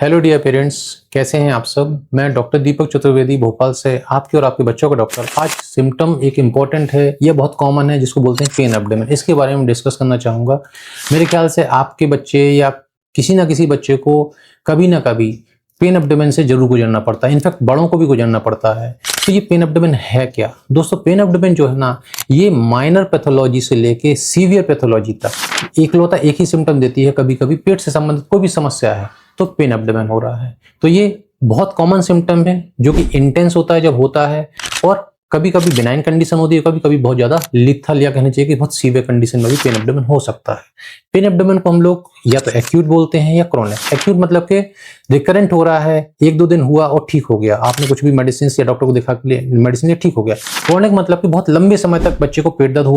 Hello dear parents, कैसे हैं आप सब। मैं डॉक्टर दीपक चतुर्वेदी भोपाल से आपके और आपके बच्चों का डॉक्टर। आज सिम्टम एक इम्पॉर्टेंट है, यह बहुत कॉमन है, जिसको बोलते हैं पेन एब्डोमेन। इसके बारे में डिस्कस करना चाहूँगा। मेरे ख्याल से आपके बच्चे या किसी ना किसी बच्चे को कभी ना कभी पेन एब्डोमेन से जरूर गुजरना पड़ता है। इनफैक्ट बड़ों को भी गुजरना पड़ता है। तो ये पेन एब्डोमेन है क्या दोस्तों? पेन एब्डोमेन जो है ना, ये माइनर पैथोलॉजी से लेके सीवियर पैथोलॉजी तक एकलौता एक ही सिम्टम देती है। कभी कभी पेट से संबंधित कोई भी समस्या है तो पेन एब्डोमेन हो रहा है। तो ये बहुत कॉमन सिम्टम है जो कि इंटेंस होता है जब होता है, और कभी कभी बिनाइन कंडीशन होती है, कभी कभी बहुत ज्यादा लिथल या कहना चाहिए कि बहुत सीवियर कंडीशन में भी पेन एब्डोमेन हो सकता है। पेन एब्डोमेन को हम लोग या तो एक्यूट बोलते हैं या क्रोनिक। एक्यूट मतलब कि रिकरेंट हो रहा है, एक दो दिन हुआ और ठीक हो गया, आपने कुछ भी मेडिसिन या डॉक्टर को दिखा के मेडिसिन लिया, ठीक हो गया। क्रोनिक मतलब कि बहुत लंबे समय तक बच्चे को पेट दर्द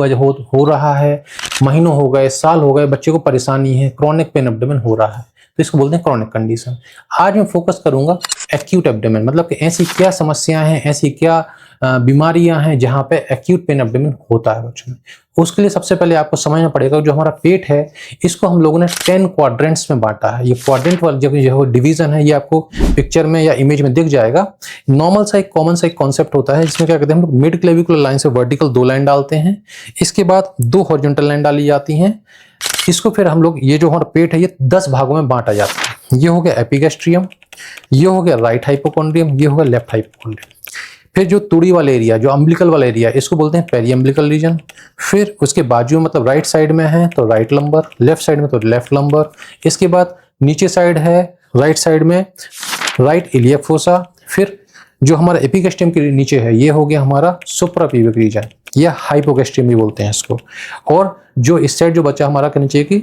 हो रहा है, महीनों हो गए, साल हो गए, बच्चे को परेशानी है, क्रोनिक पेन एब्डोमेन हो रहा है, तो इसको बोलते हैं क्रोनिक कंडीशन। आज मैं फोकस करूंगा एक्यूट एब्डोमेन, मतलब कि ऐसी क्या समस्याएं हैं, ऐसी क्या बीमारियां हैं जहां पे एक्यूट पेन एब्डोमेन होता है बच्चों में। उसके लिए सबसे पहले आपको समझना पड़ेगा जो हमारा पेट है, इसको हम लोगों ने 10 क्वाड्रेंट्स में बांटा है। ये क्वाड्रेंट वाला जो डिवीजन है, ये आपको पिक्चर में या इमेज में दिख जाएगा। नॉर्मल सा एक कॉमन सा एक कॉन्सेप्ट होता है, जिसमें क्या कहते हैं, हम लोग मिड क्लेविकुलर लाइन से वर्टिकल 2 लाइन डालते हैं, इसके बाद 2 हॉरिजॉन्टल लाइन डाली जाती हैं। इसको फिर हम लोग, ये जो हमारा पेट है, ये 10 भागों में बांटा जाता है। ये हो गया एपिगैस्ट्रियम, ये हो गया राइट हाइपोकॉन्ड्रियम, ये हो गया लेफ्ट हाइपोकॉन्ड्रियम। फिर जो तुड़ी वाला एरिया, जो अम्बिलिकल वाला एरिया, इसको बोलते हैं पेरी अम्बिलिकल रीजन। फिर उसके बाजू में, मतलब राइट साइड में है तो राइट लंबर, लेफ्ट साइड में तो लेफ्ट लंबर। इसके बाद नीचे साइड है राइट साइड में राइट इलियक फोसा। फिर जो हमारा एपिगैस्ट्रियम के नीचे है, ये हो गया हमारा सुप्राप्यूबिक रीजन या हाइपोगैस्ट्रियम भी बोलते हैं इसको। और जो इस साइड जो बच्चा हमारा कहना चाहिए कि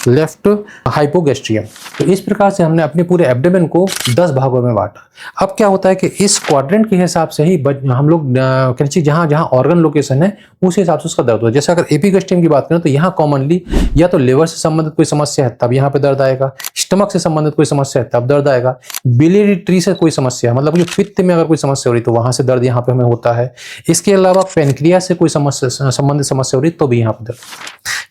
लेफ्ट हाइपोगैस्ट्रियम। तो इस प्रकार से हमने अपने पूरे एब्डोमेन को 10 भागों में बांटा। अब क्या होता है कि इस क्वाड्रेंट के हिसाब से ही हम लोग कहना चाहिए जहां जहां ऑर्गन लोकेशन है उस हिसाब से उसका दर्द होता है। जैसे अगर एपिगैस्ट्रियम की बात करें तो यहाँ कॉमनली या तो लिवर से संबंधित कोई समस्या है तब यहाँ पे दर्द आएगा, स्टमक से संबंधित कोई समस्या है तब दर्द आएगा, बिलियरी ट्री से कोई समस्या है, मतलब जो पित्त में अगर कोई समस्या हो रही तो वहां से दर्द यहाँ पे हमें होता है। इसके अलावा पेनक्रियास से कोई संबंधित समस्या हो रही तो भी यहाँ पे दर्द।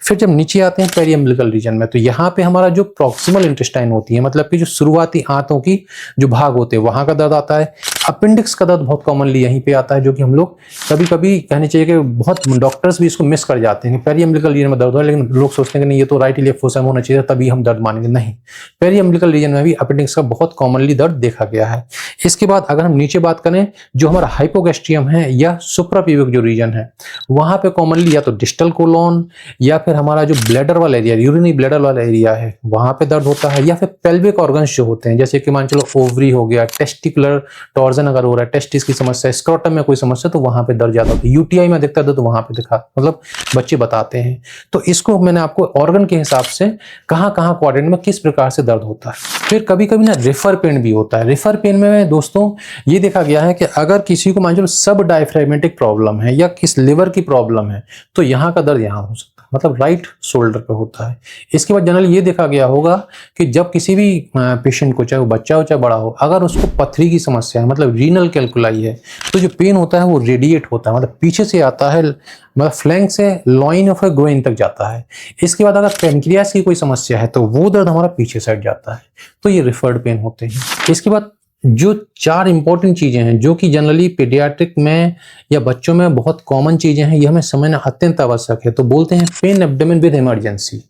फिर जब नीचे आते हैं पेरी अम्बिलिकल रीजन में, तो यहाँ पे हमारा जो प्रॉक्सिमल इंटेस्टाइन होती है, मतलब कि जो शुरुआती आंतों की जो भाग होते हैं, वहां का दर्द आता है। अपेंडिक्स का दर्द बहुत कॉमनली यहीं पे आता है, जो कि हम लोग कभी कभी कहने चाहिए कि बहुत डॉक्टर्स भी इसको मिस कर जाते हैं। पेरी अम्बिलिकल रीजन में दर्द हो, लेकिन लोग सोचते हैं कि नहीं, ये तो राइट इलियक फोसा में होना चाहिए तभी हम दर्द मानेंगे। नहीं, पेरी अम्बिलिकल रीजन में भी अपेंडिक्स का बहुत कॉमनली दर्द देखा गया है। इसके बाद अगर हम नीचे बात करें, जो हमारा हाइपोगैस्ट्रियम है या सुप्राप्यूबिक जो रीजन है, वहां पे कॉमनली या तो डिस्टल कोलोन या फिर हमारा जो ब्लैडर वाला एरिया, यूरिनरी ब्लैडर वाला एरिया है, वहां पे दर्द होता है। या फिर पेल्विक ऑर्गन्स जो होते हैं, जैसे कि मान चलो ओवरी हो गया, टेस्टिकुलर टॉर्जन अगर हो रहा है, टेस्टिस की समस्या, स्क्रोटम में कोई समस्या, तो वहां पे दर्द ज्यादा होता है। यूटीआई में दिखता है तो वहां पे दिखा, मतलब बच्चे बताते हैं। तो इसको मैंने आपको ऑर्गन के हिसाब से कहां कहां क्वाड्रेंट में किस प्रकार से दर्द होता है। फिर कभी कभी ना रेफर पेन भी होता है। रेफर पेन में दोस्तों ये देखा गया है कि अगर किसी को मान चलो सब डायफ्रेगमेटिक प्रॉब्लम है या किस लिवर की प्रॉब्लम है तो यहाँ का दर्द यहाँ हो सकता है, मतलब राइट शोल्डर पे होता है। इसके बाद जनरली ये देखा गया होगा कि जब किसी भी पेशेंट को, चाहे वो बच्चा हो चाहे बड़ा हो, अगर उसको पथरी की समस्या है, मतलब रीनल कैल्कुलाई है, तो जो पेन होता है वो रेडिएट होता है, मतलब पीछे से आता है, मतलब फ्लैंक से लॉइन ऑफ ग्रोइन तक जाता है। इसके बाद अगर पेनक्रियास की कोई समस्या है तो वो दर्द हमारा पीछे साइड जाता है, तो ये रिफर्ड पेन होते हैं। इसके बाद जो 4 इंपॉर्टेंट चीजें हैं जो कि जनरली पीडियाट्रिक में या बच्चों में बहुत कॉमन चीजें हैं, ये हमें समझना अत्यंत आवश्यक है। तो बोलते हैं पेन एब्डोमेन विद इमरजेंसी।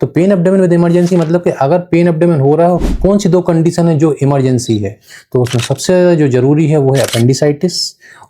तो पेन एब्डोमेन विद इमरजेंसी मतलब कि अगर पेन एब्डोमेन हो रहा है, कौन सी 2 कंडीशन है जो इमरजेंसी है, तो उसमें सबसे जो जरूरी है वो है अपेंडिसाइटिस,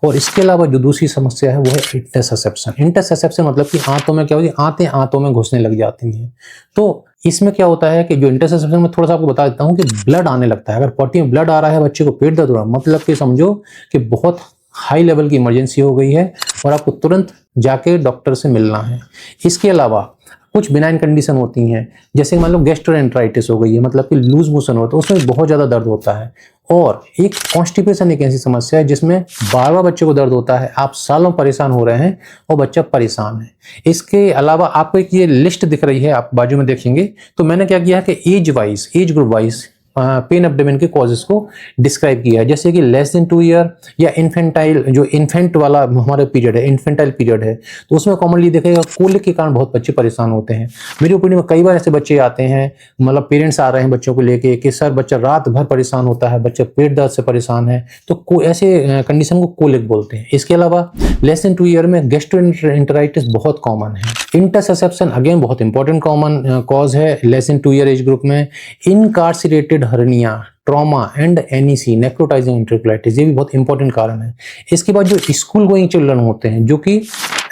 और इसके अलावा जो दूसरी समस्या है वो है इंटरसेप्शन। इंटरसेप्शन मतलब कि आंतों में क्या होती है, आंतों में घुसने लग जाती हैं। तो इसमें क्या होता है कि जो इंटरसेप्शन में थोड़ा सा आपको बता देता हूं कि ब्लड आने लगता है। अगर पॉटी में ब्लड आ रहा है, बच्चे को पेट दर्द हो रहा है, मतलब कि समझो कि बहुत हाई लेवल की इमरजेंसी हो गई है और आपको तुरंत जाके डॉक्टर से मिलना है। इसके अलावा कुछ बिनाइन कंडीशन होती हैं, जैसे मान लो गैस्ट्रोएंटराइटिस हो गई है, मतलब कि लूज मोशन होता है, उसमें बहुत ज़्यादा दर्द होता है। और एक कॉन्स्टिपेशन एक ऐसी समस्या है जिसमें बार बार बच्चे को दर्द होता है, आप सालों परेशान हो रहे हैं और बच्चा परेशान है। इसके अलावा आपको एक ये लिस्ट दिख रही है, आप बाजू में देखेंगे, तो मैंने क्या किया है कि age group wise pen abdomen के कॉजेस को डिस्क्राइब किया है, जैसे कि लेस देन 2 ईयर या इन्फेंटाइल, जो इन्फेंट वाला हमारा पीरियड है, इन्फेंटाइल पीरियड है, तो उसमें कॉमनली देखेगा कोलिक के कारण बहुत बच्चे परेशान होते हैं। मेरी ओपिनियन में कई बार ऐसे बच्चे आते हैं, मतलब पेरेंट्स आ रहे हैं बच्चों को लेके कि सर बच्चा रात भर परेशान होता है, बच्चा पेट दर्द से परेशान है, तो ऐसे कंडीशन को कोलिक बोलते हैं। इसके अलावा लेस देन 2 ईयर में गैस्ट्रोएंटेराइटिस बहुत कॉमन है। इंटरसेप्शन अगेन बहुत इंपॉर्टेंट कॉमन कॉज है less than 2 year age group में। Incarcerated hernia, trauma and NEC, necrotizing enterocolitis, ये भी बहुत इंपॉर्टेंट कारण है। इसके बाद जो स्कूल गोइंग चिल्ड्रन होते हैं, जो कि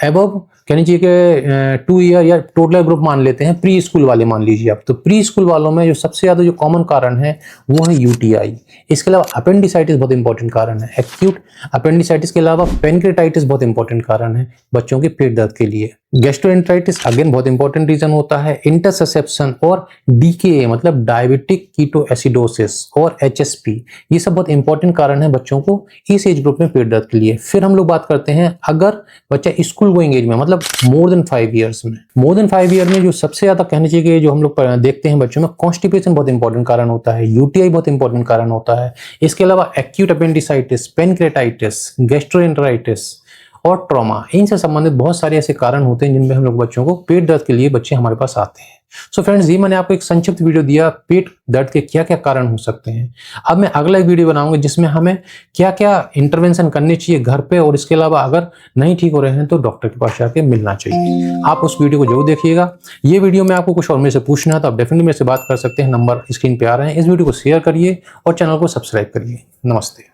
एबव कह लीजिए कि 2 ईयर या टोटल ग्रुप मान लेते हैं, प्री स्कूल वाले मान लीजिए आप, तो प्री स्कूल वालों में जो सबसे ज्यादा जो कॉमन कारण है वो है यूटीआई। इसके अलावा अपेंडिसाइटिस बहुत इंपॉर्टेंट कारण है। एक्यूट अपेंडिसाइटिस के अलावा पेनक्रेटाइटिस बहुत इंपॉर्टेंट कारण है बच्चों के पेट दर्द के लिए। गैस्ट्रोएंटेराइटिस अगेन बहुत इंपॉर्टेंट रीजन होता है। इंटरसेप्शन और डीके मतलब डायबिटिक कीटोएसिडोसिस और एचएसपी, ये सब बहुत इंपॉर्टेंट कारण है बच्चों को इस एज ग्रुप में पेट दर्द के लिए। फिर हम लोग बात करते हैं अगर बच्चा स्कूल गोइंग एज में, मतलब मोर देन 5 ईयर्स में, मोर देन 5 ईयर में जो सबसे ज्यादा कहना चाहिए जो हम लोग देखते हैं बच्चों में, कॉन्स्टिपेशन बहुत इंपॉर्टेंट कारण होता है, यूटीआई बहुत इंपॉर्टेंट कारण होता है। इसके अलावा एक्यूट अपेंडिसाइटिस, पेनक्रेटाइटिस, गैस्ट्रोएंटेराइटिस और ट्रॉमा, इनसे संबंधित बहुत सारे ऐसे कारण होते हैं जिनमें हम लोग बच्चों को पेट दर्द के लिए बच्चे हमारे पास आते हैं। सो फ्रेंड्स, ये मैंने आपको एक संक्षिप्त वीडियो दिया पेट दर्द के क्या क्या कारण हो सकते हैं। अब मैं अगला एक वीडियो बनाऊंगा जिसमें हमें क्या क्या इंटरवेंशन करनी चाहिए घर पे, और इसके अलावा अगर नहीं ठीक हो रहे हैं तो डॉक्टर के पास जाके मिलना चाहिए। आप उस वीडियो को जरूर देखिएगा। ये वीडियो में आपको कुछ और मेरे से पूछना है तो आप डेफिनेटली मेरे से बात कर सकते हैं, नंबर स्क्रीन पे आ रहे हैं। इस वीडियो को शेयर करिए और चैनल को सब्सक्राइब करिए। नमस्ते।